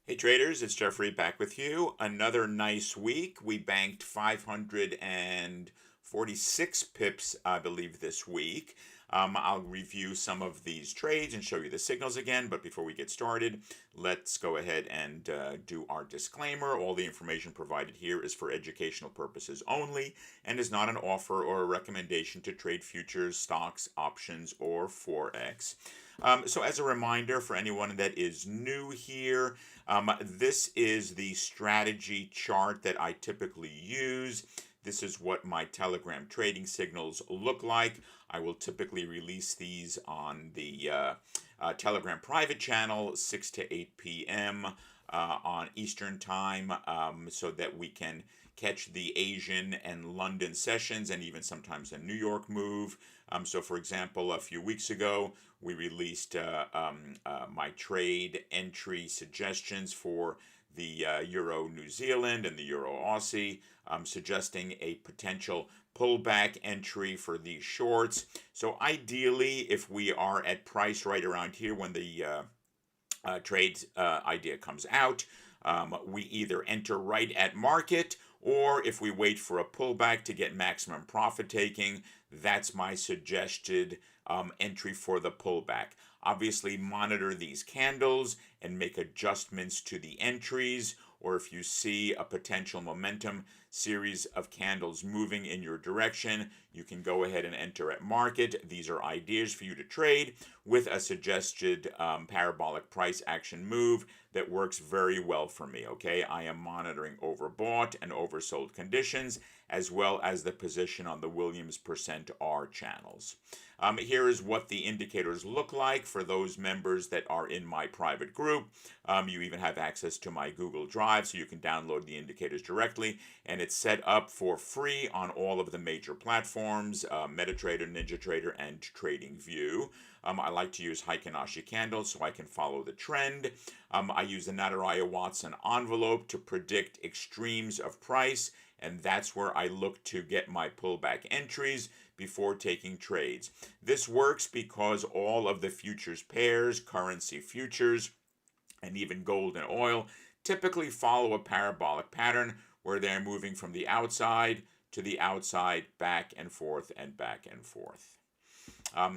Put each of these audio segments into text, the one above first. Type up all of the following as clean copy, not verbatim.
Hey traders, it's Jeffrey back with you. Another nice week. We banked 546 pips, I believe, this week. I'll review some of these trades and show you the signals again. But before we get started, let's go ahead and do our disclaimer. All the information provided here is for educational purposes only and is not an offer or a recommendation to trade futures, stocks, options, or Forex. So as a reminder for anyone that is new here, this is the strategy chart that I typically use. This is what my Telegram trading signals look like. I will typically release these on the Telegram private channel, 6 to 8 p.m. On Eastern time, so that we can catch the Asian and London sessions and even sometimes a New York move. So for example, a few weeks ago, we released my trade entry suggestions for the Euro New Zealand and the Euro Aussie, suggesting a potential pullback entry for these shorts. So ideally, if we are at price right around here when the trade idea comes out, we either enter right at market, or if we wait for a pullback to get maximum profit taking, that's my suggested entry for the pullback. Obviously, monitor these candles and make adjustments to the entries, or if you see a potential momentum series of candles moving in your direction, you can go ahead and enter at market. These are ideas for you to trade with a suggested parabolic price action move that works very well for me, okay? I am monitoring overbought and oversold conditions, as well as the position on the Williams percent R channels. Here is what the indicators look like for those members that are in my private group. You even have access to my Google Drive, so you can download the indicators directly, and it's set up for free on all of the major platforms, MetaTrader, NinjaTrader, and TradingView. I like to use Heikin-Ashi candles so I can follow the trend. I use the Nadaraya Watson envelope to predict extremes of price, and that's where I look to get my pullback entries before taking trades. This works because all of the futures pairs, currency futures, and even gold and oil typically follow a parabolic pattern where they're moving from the outside to the outside, back and forth and back and forth.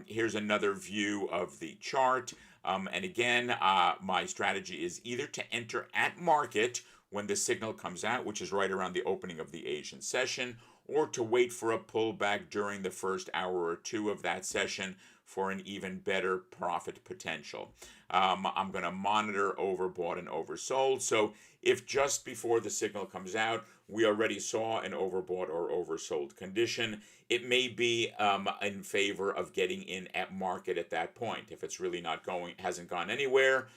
Here's another view of the chart. And again, my strategy is either to enter at market when the signal comes out, which is right around the opening of the Asian session, or to wait for a pullback during the first hour or two of that session for an even better profit potential. I'm going to monitor overbought and oversold. So if just before the signal comes out, we already saw an overbought or oversold condition, it may be in favor of getting in at market at that point. If it's really not going, hasn't gone anywhere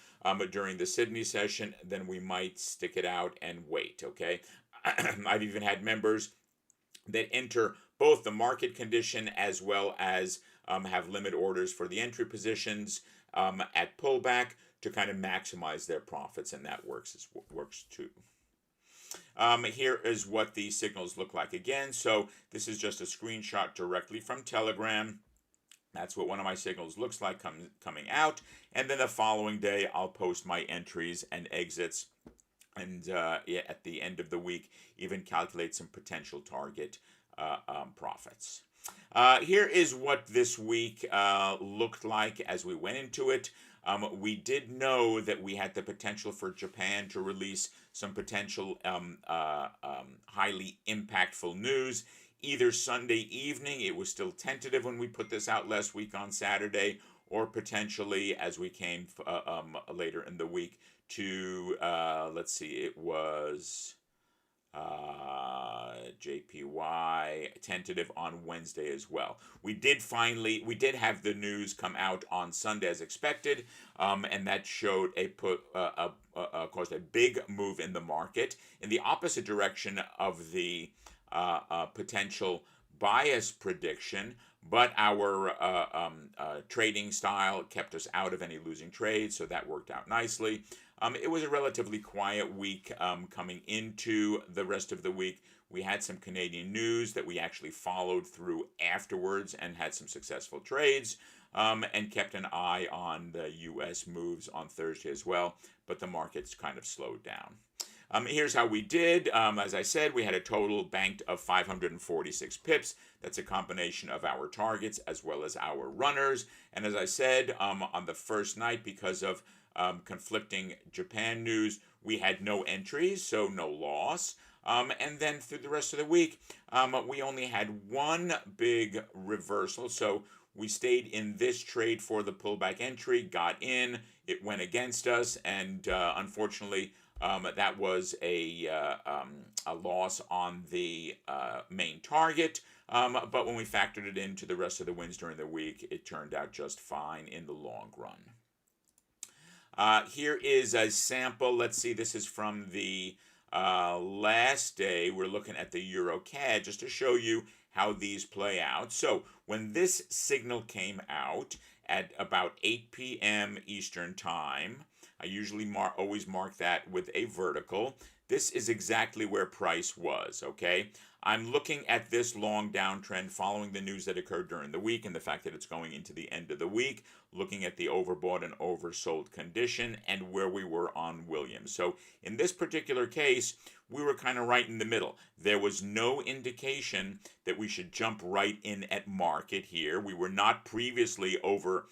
during the Sydney session, then we might stick it out and wait, okay? I've even had members that enter both the market condition as well as have limit orders for the entry positions at pullback to kind of maximize their profits, and that works too. Here is what the signals look like again. So this is just a screenshot directly from Telegram. That's what one of my signals looks like coming out. And then the following day, I'll post my entries and exits. And at the end of the week, even calculate some potential target profits. Here is what this week looked like as we went into it. We did know that we had the potential for Japan to release some potential highly impactful news. Either Sunday evening, it was still tentative when we put this out last week on Saturday, or potentially as we came later in the week to, let's see, it was JPY tentative on Wednesday as well. We did have the news come out on Sunday as expected, and that showed caused a big move in the market in the opposite direction of the potential bias prediction, but our trading style kept us out of any losing trades, so that worked out nicely. It was a relatively quiet week coming into the rest of the week. We had some Canadian news that we actually followed through afterwards and had some successful trades. and kept an eye on the U.S. moves on Thursday as well, but the markets kind of slowed down. Here's how we did. As I said, we had a total banked of 546 pips. That's a combination of our targets as well as our runners. And as I said, on the first night, because of conflicting Japan news, we had no entries, so no loss. And then through the rest of the week, we only had one big reversal. So we stayed in this trade for the pullback entry, got in, it went against us, and unfortunately, that was a loss on the main target. But when we factored it into the rest of the wins during the week, it turned out just fine in the long run. Here is a sample. Let's see, this is from the last day. We're looking at the Euro CAD just to show you how these play out. So when this signal came out at about 8 p.m. Eastern Time, I usually always mark that with a vertical. This is exactly where price was, okay? I'm looking at this long downtrend following the news that occurred during the week and the fact that it's going into the end of the week, looking at the overbought and oversold condition and where we were on Williams. So in this particular case, we were kind of right in the middle. There was no indication that we should jump right in at market here. We were not previously overbought.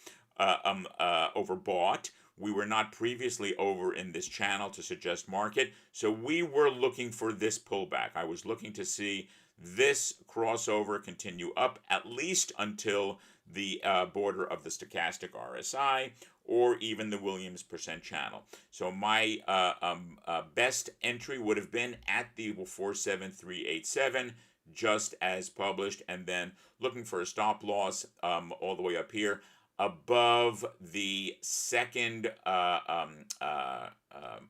We were not previously over in this channel to suggest market. So we were looking for this pullback. I was looking to see this crossover continue up at least until the border of the stochastic RSI or even the Williams percent channel. So my best entry would have been at the 47387, just as published, and then looking for a stop loss all the way up here above the second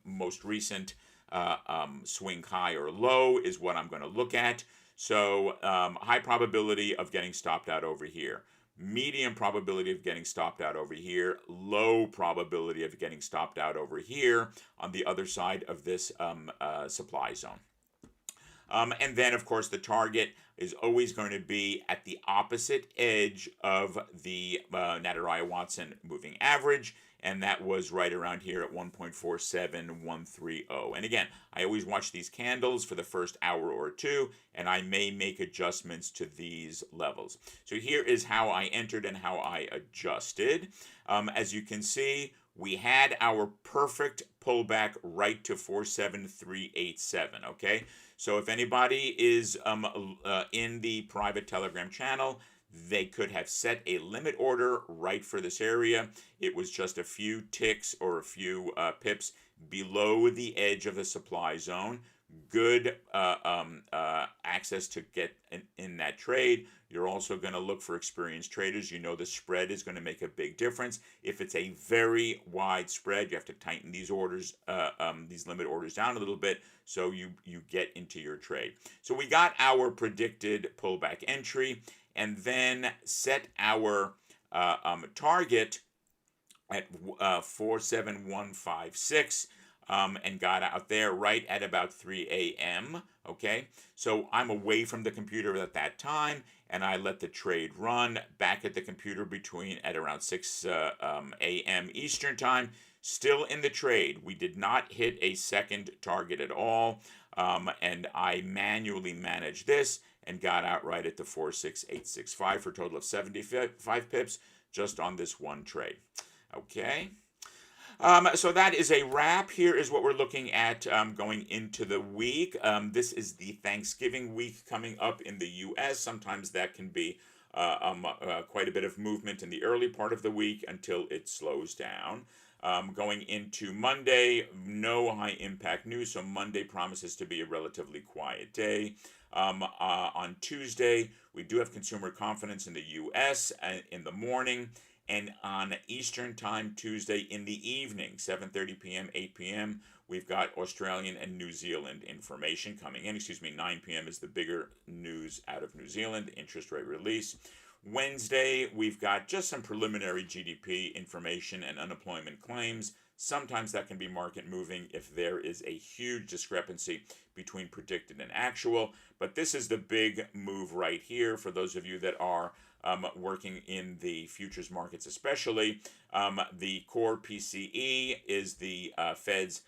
most recent swing high or low is what I'm going to look at. So high probability of getting stopped out over here. Medium probability of getting stopped out over here. Low probability of getting stopped out over here on the other side of this supply zone. And then, of course, the target is always going to be at the opposite edge of the Nadaraya-Watson moving average, and that was right around here at 1.47130. And again, I always watch these candles for the first hour or two, and I may make adjustments to these levels. So here is how I entered and how I adjusted. As you can see, we had our perfect pullback right to 47387, okay? So if anybody is in the private Telegram channel, they could have set a limit order right for this area. It was just a few ticks or a few pips below the edge of the supply zone. Good access to get in that trade. You're also going to look for experienced traders. You know the spread is going to make a big difference. If it's a very wide spread, you have to tighten these orders, these limit orders down a little bit so you get into your trade. So we got our predicted pullback entry and then set our target at 47156. And got out there right at about 3 a.m. Okay, so I'm away from the computer at that time, and I let the trade run back at the computer at around 6 a.m. Eastern time. Still in the trade. We did not hit a second target at all, and I manually managed this and got out right at the 46865 for a total of 75 pips just on this one trade. Okay. So that is a wrap. Here is what we're looking at going into the week. This is the Thanksgiving week coming up in the U.S. Sometimes that can be quite a bit of movement in the early part of the week until it slows down. Going into Monday, no high impact news, so Monday promises to be a relatively quiet day. On Tuesday, we do have consumer confidence in the U.S. In the morning. And on Eastern Time Tuesday in the evening, 7:30 p.m., 8 p.m., we've got Australian and New Zealand information coming in. 9 p.m. is the bigger news out of New Zealand, interest rate release. Wednesday, we've got just some preliminary GDP information and unemployment claims. Sometimes that can be market moving if there is a huge discrepancy between predicted and actual. But this is the big move right here for those of you that are working in the futures markets, especially. The core PCE is the Fed's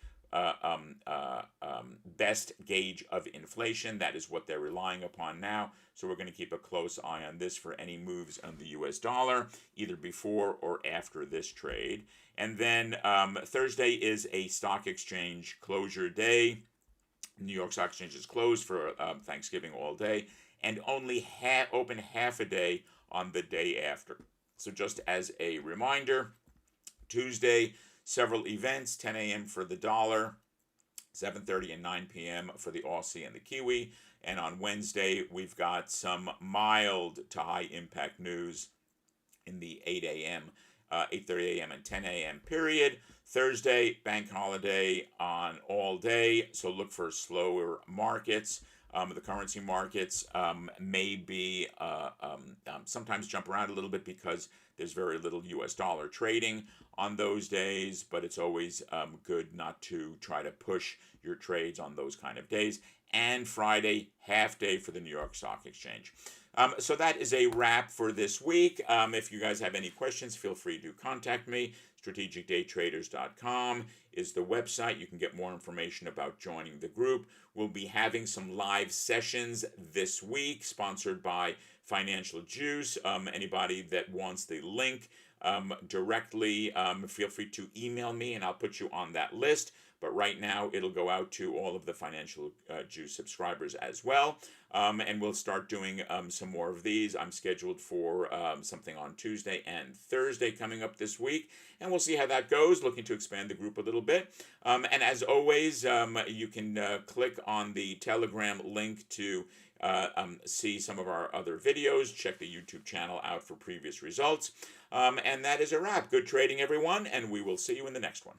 best gauge of inflation. That is what they're relying upon now. So we're going to keep a close eye on this for any moves on the US dollar, either before or after this trade. And then Thursday is a stock exchange closure day. New York Stock Exchange is closed for Thanksgiving all day and only open half a day on the day after. So just as a reminder, Tuesday, several events, 10 a.m. for the dollar, 7:30 and 9 p.m. for the Aussie and the Kiwi. And on Wednesday, we've got some mild to high impact news in the 8 a.m., 8:30 a.m. and 10 a.m. period. Thursday, bank holiday on all day, so look for slower markets. The currency markets may be sometimes jump around a little bit because there's very little US dollar trading on those days, but it's always good not to try to push your trades on those kind of days. And Friday, half day for the New York Stock Exchange. So that is a wrap for this week. If you guys have any questions, feel free to contact me. strategicdaytraders.com is the website. You can get more information about joining the group. We'll be having some live sessions this week, sponsored by Financial Juice. Anybody that wants the link directly, feel free to email me and I'll put you on that list. But right now, it'll go out to all of the Financial Juice subscribers as well. And we'll start doing some more of these. I'm scheduled for something on Tuesday and Thursday coming up this week. And we'll see how that goes, looking to expand the group a little bit. And as always, you can click on the Telegram link to see some of our other videos. Check the YouTube channel out for previous results. And that is a wrap. Good trading, everyone, and we will see you in the next one.